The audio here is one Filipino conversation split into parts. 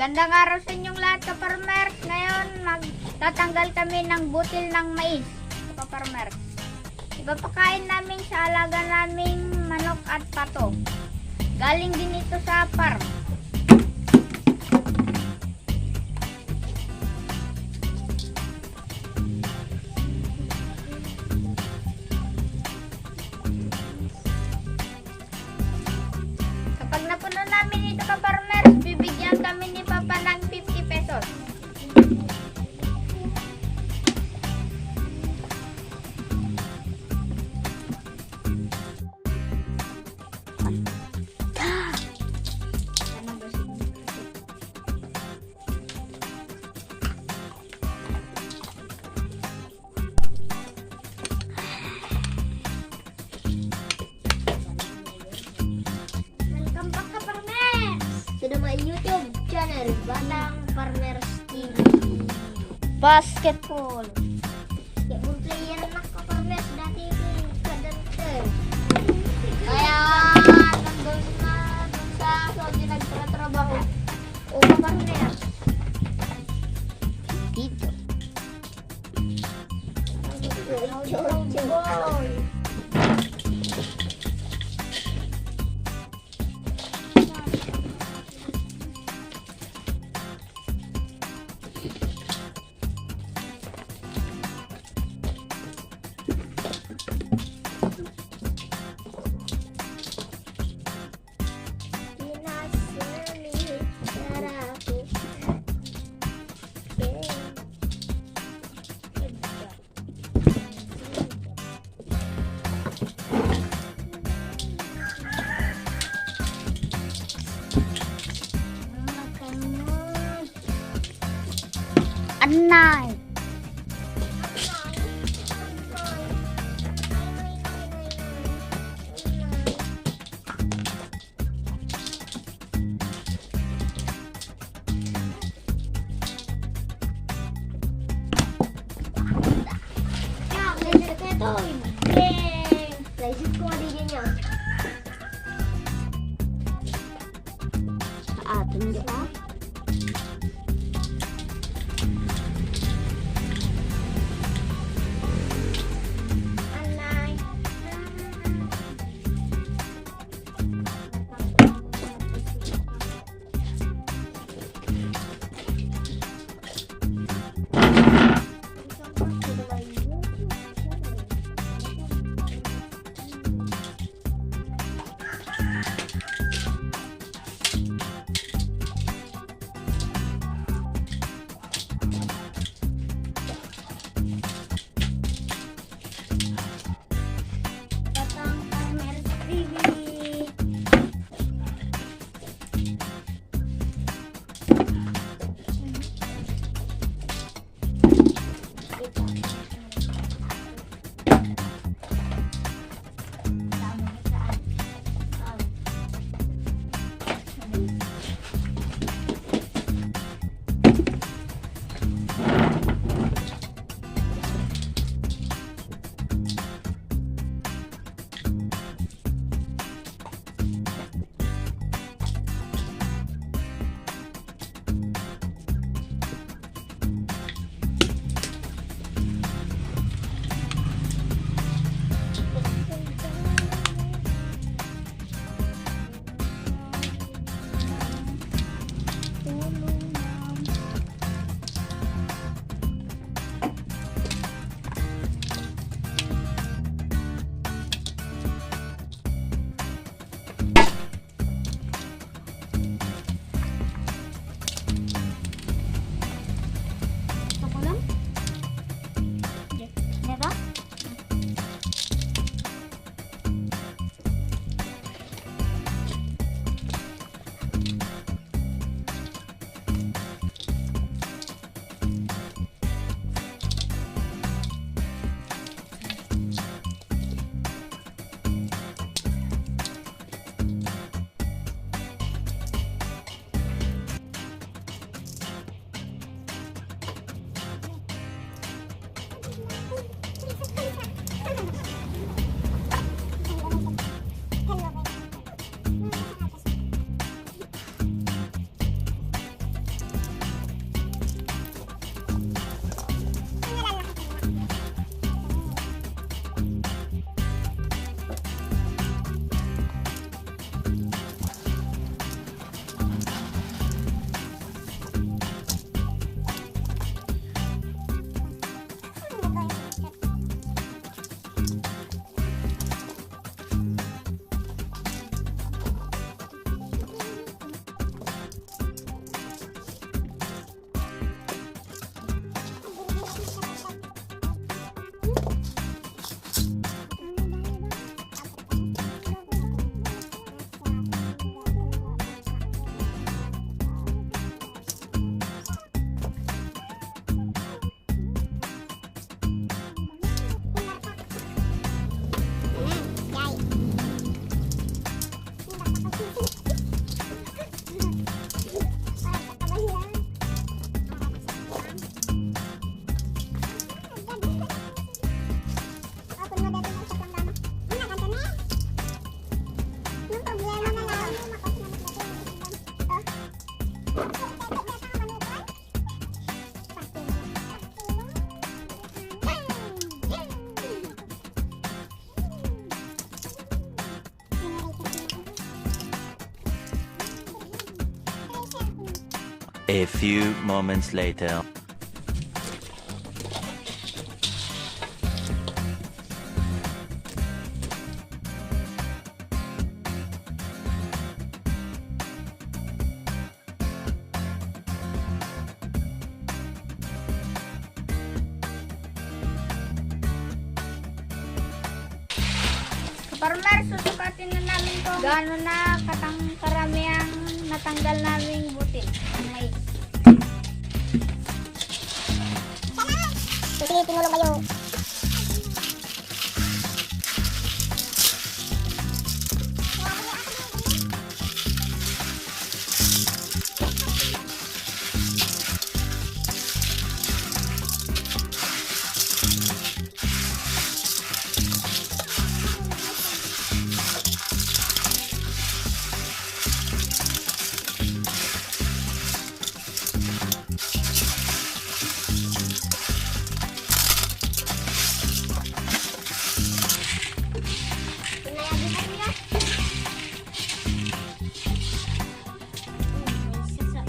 Magandang araw sa inyong lahat, ka-farmer. Ngayon, magtatanggal kami ng butil ng mais, ka-farmer. Ipapakain namin sa alaga naming manok at pato. Galing din ito sa farm. Kapag napuno namin ito, ka-farmer, bibigyan kami ni Papa ng 50 pesos. Sudah main YouTube channel Batang Farmers TV. Basketball. Basketball player na ka farmers dati kadante. Kaya nandun na dun sa Saudi nagtratrabaho. O ka-farmer. Dito. Boy. Anay. Atin siya. A few moments later. Kaparmer, susukatin na namin to. Gaano na karamihang natanggal naming butil ng mais. Sige, tumulong kayo.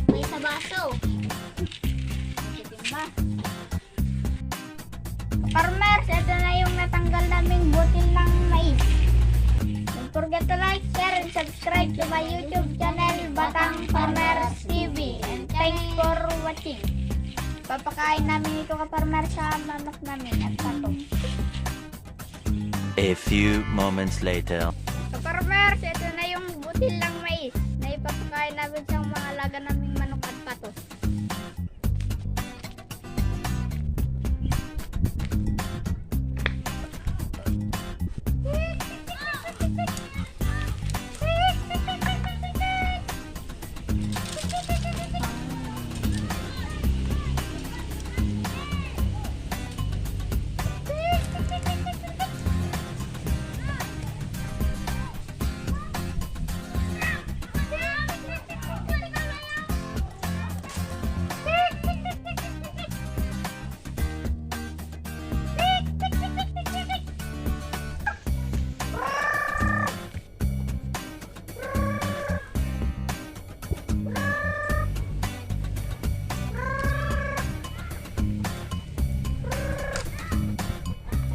May sa baso. Titimba. Farmers, ito na yung natanggal naming butil ng mais. Don't forget to like, share, and subscribe to my YouTube channel, Batang Farmers TV. And thanks for watching. Papakain namin ito ka-farmer sa manok namin at pato. A few moments later. Ka-farmers, ito na yung butil ng mais na ipapakain namin sa mga alaga naming manok at pato.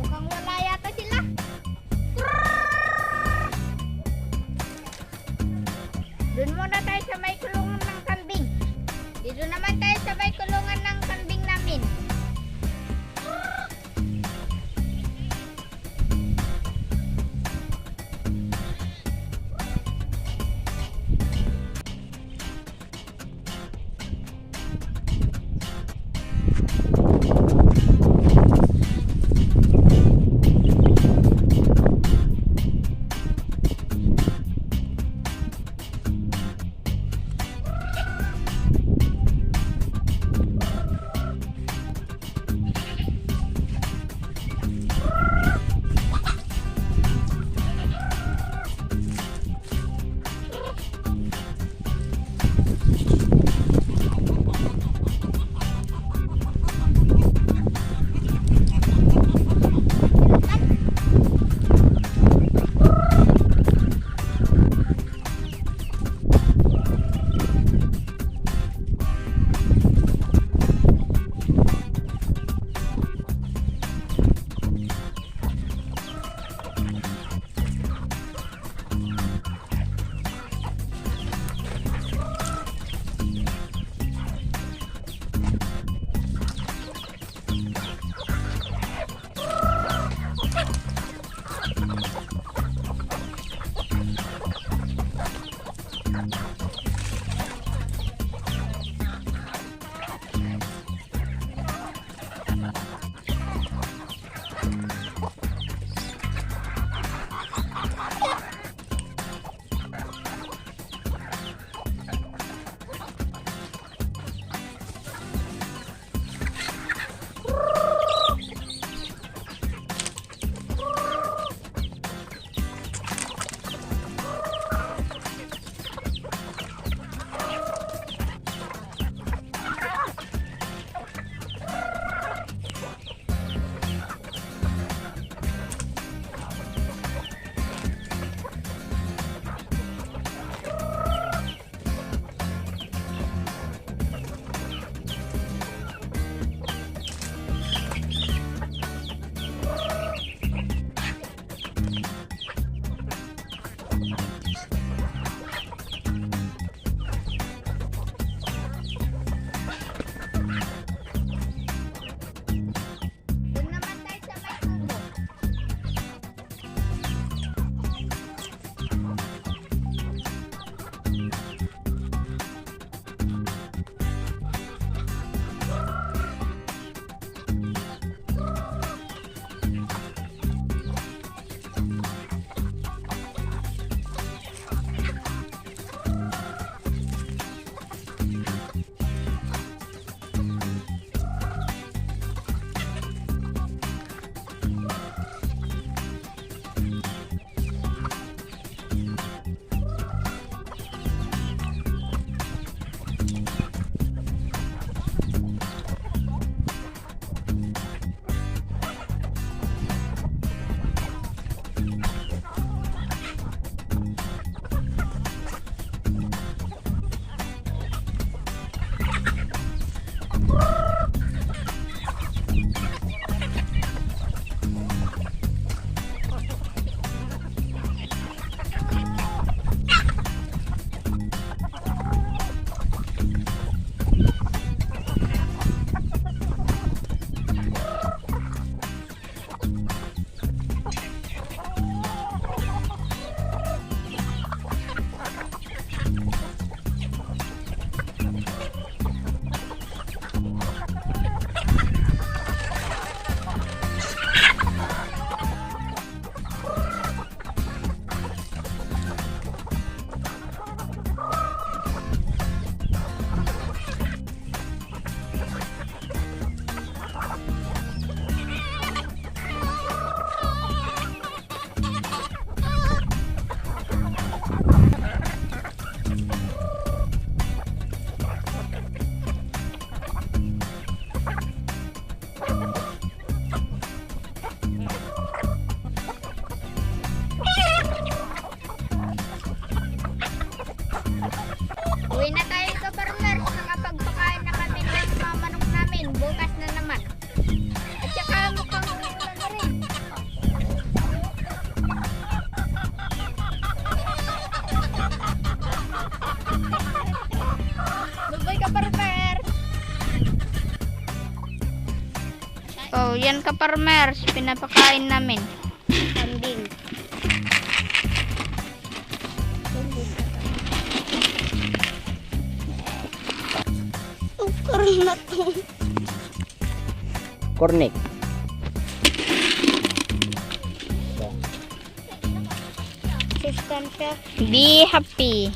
Mukhang wala yata sila. Doon muna tayo sa may kulungan ng kambing. Dito naman tayo sa may kulungan ng kambing namin. yan ka-farmers, pinapakain namin. Kambing. Karoon na to. Cornik. Sustansya. Be happy.